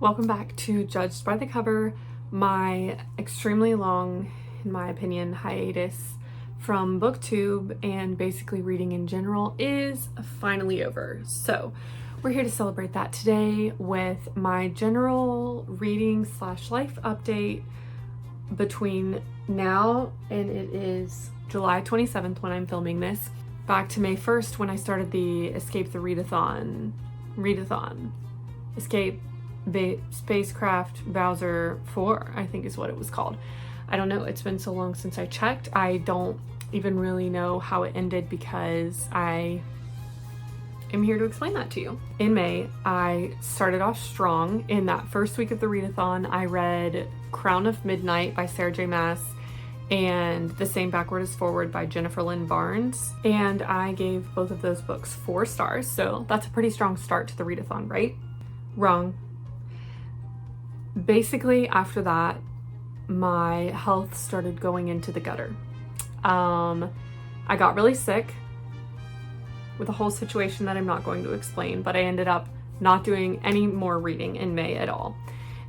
Welcome back to Judged by the Cover, my extremely long, in my opinion, hiatus from BookTube and basically reading in general is finally over. So we're here to celebrate that today with my general reading / life update between now and it is July 27th when I'm filming this, back to May 1st when I started the Escape the Readathon. Escape Spacecraft Bowser 4, I think is what it was called. I don't know, it's been so long since I checked. I don't even really know how it ended because I am here to explain that to you. In May, I started off strong. In that first week of the readathon, I read Crown of Midnight by Sarah J. Maas and The Same Backward as Forward by Jennifer Lynn Barnes, and I gave both of those books 4 stars, so that's a pretty strong start to the readathon, right? Wrong. Basically, after that, my health started going into the gutter. I got really sick with a whole situation that I'm not going to explain, but I ended up not doing any more reading in May at all.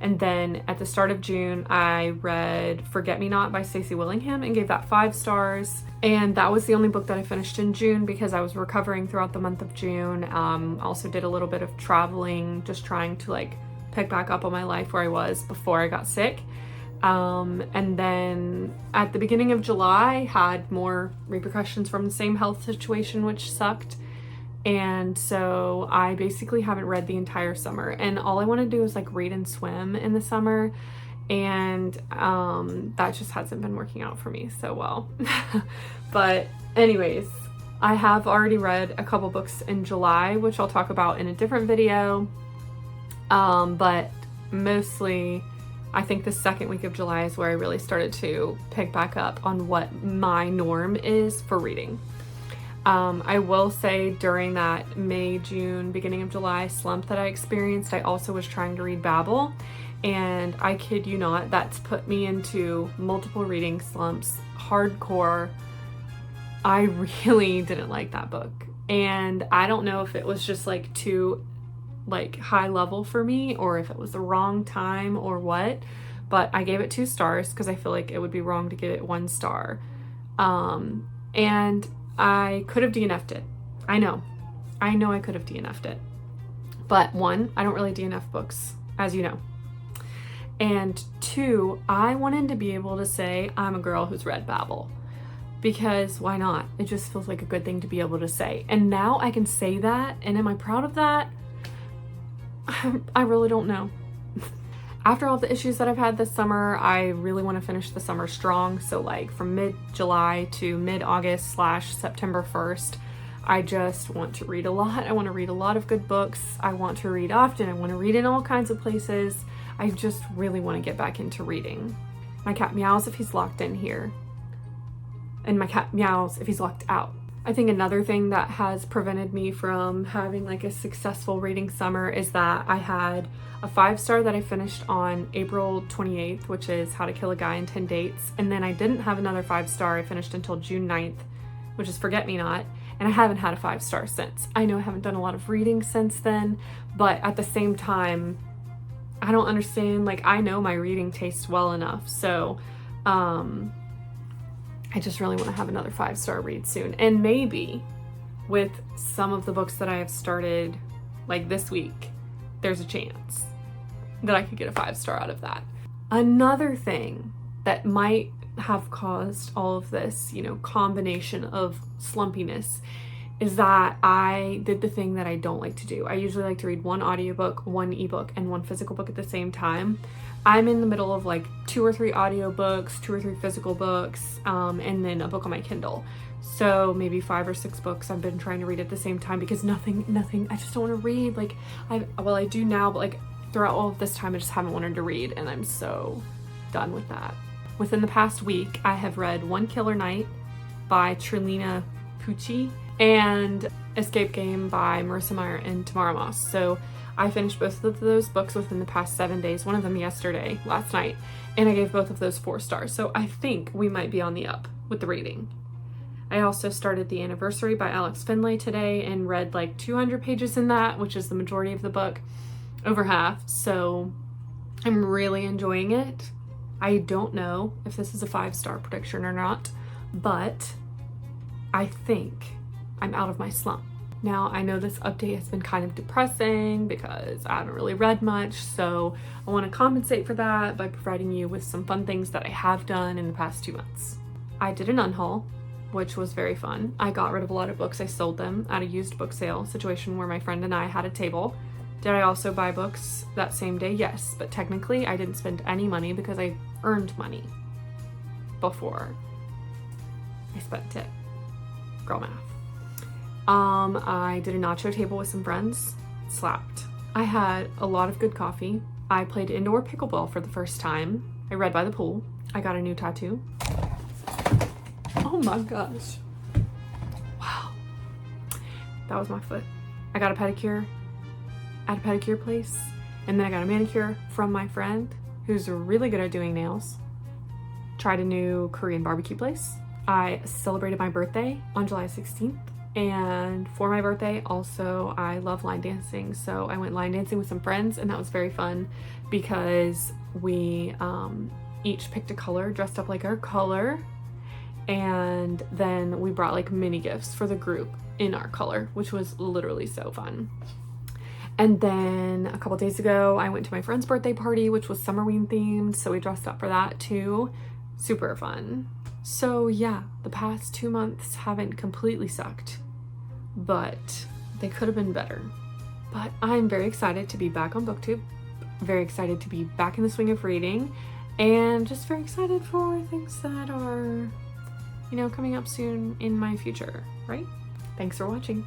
And then at the start of June, I read Forget Me Not by Stacey Willingham and gave that 5 stars. And that was the only book that I finished in June because I was recovering throughout the month of June. Also did a little bit of traveling, just trying to pick back up on my life where I was before I got sick. And then at the beginning of July, had more repercussions from the same health situation, which sucked. And so I basically haven't read the entire summer, and all I want to do is read and swim in the summer, and that just hasn't been working out for me so well. But anyways, I have already read a couple books in July, which I'll talk about in a different video. But mostly I think the second week of July is where I really started to pick back up on what my norm is for reading. I will say during that May, June, beginning of July slump that I experienced, I also was trying to read Babel, and I kid you not, that's put me into multiple reading slumps, hardcore. I really didn't like that book, and I don't know if it was just too high level for me or if it was the wrong time or what, but I gave it 2 stars because I feel like it would be wrong to give it 1 star. And I could have DNF'd it. I know I could have DNF'd it. But 1, I don't really DNF books, as you know. And 2, I wanted to be able to say I'm a girl who's read Babel. Because why not? It just feels like a good thing to be able to say. And now I can say that, and am I proud of that? I really don't know. After all the issues that I've had this summer, I really want to finish the summer strong. So from mid-July to mid-August / September 1st, I just want to read a lot. I want to read a lot of good books. I want to read often. I want to read in all kinds of places. I just really want to get back into reading. My cat meows if he's locked in here. And my cat meows if he's locked out. I think another thing that has prevented me from having a successful reading summer is that I had a 5-star that I finished on April 28th, which is How to Kill a Guy in 10 Dates. And then I didn't have another 5-star I finished until June 9th, which is Forget Me Not. And I haven't had a 5-star since. I know I haven't done a lot of reading since then, but at the same time, I don't understand. I know my reading tastes well enough. So, I just really want to have another 5-star read soon. And maybe with some of the books that I have started this week, there's a chance that I could get a 5-star out of that. Another thing that might have caused all of this, combination of slumpiness is that I did the thing that I don't like to do. I usually like to read 1 audiobook, 1 ebook, and 1 physical book at the same time. I'm in the middle of 2 or 3 audiobooks, 2 or 3 physical books, and then a book on my Kindle. So maybe 5 or 6 books I've been trying to read at the same time because nothing, I just don't want to read. I do now, but throughout all of this time, I just haven't wanted to read, and I'm so done with that. Within the past week, I have read One Killer Night by Trilina Pucci and Escape Game by Marissa Meyer and Tamara Moss. So I finished both of those books within the past 7 days, one of them last night, and I gave both of those 4 stars. So I think we might be on the up with the reading. I also started The Anniversary by Alex Finlay today and read 200 pages in that, which is the majority of the book. over half, so I'm really enjoying it. I don't know if this is a 5-star prediction or not, but I think I'm out of my slump. Now, I know this update has been kind of depressing because I haven't really read much, so I want to compensate for that by providing you with some fun things that I have done in the past 2 months. I did an unhaul, which was very fun. I got rid of a lot of books. I sold them at a used book sale situation where my friend and I had a table. Did I also buy books that same day? Yes, but technically I didn't spend any money because I earned money before I spent it. Girl math. I did a nacho table with some friends. Slapped. I had a lot of good coffee. I played indoor pickleball for the first time. I read by the pool. I got a new tattoo. Oh my gosh. Wow. That was my foot. I got a pedicure at a pedicure place, and then I got a manicure from my friend who's really good at doing nails. Tried a new Korean barbecue place. I celebrated my birthday on July 16th, and for my birthday also I love line dancing, so I went line dancing with some friends, and that was very fun because we each picked a color, dressed up like our color, and then we brought like mini gifts for the group in our color, which was literally so fun. And then a couple days ago, I went to my friend's birthday party, which was Summerween themed, so we dressed up for that too. Super fun. So yeah, the past 2 months haven't completely sucked, but they could have been better. But I'm very excited to be back on BookTube, very excited to be back in the swing of reading, and just very excited for things that are, you know, coming up soon in my future, right? Thanks for watching.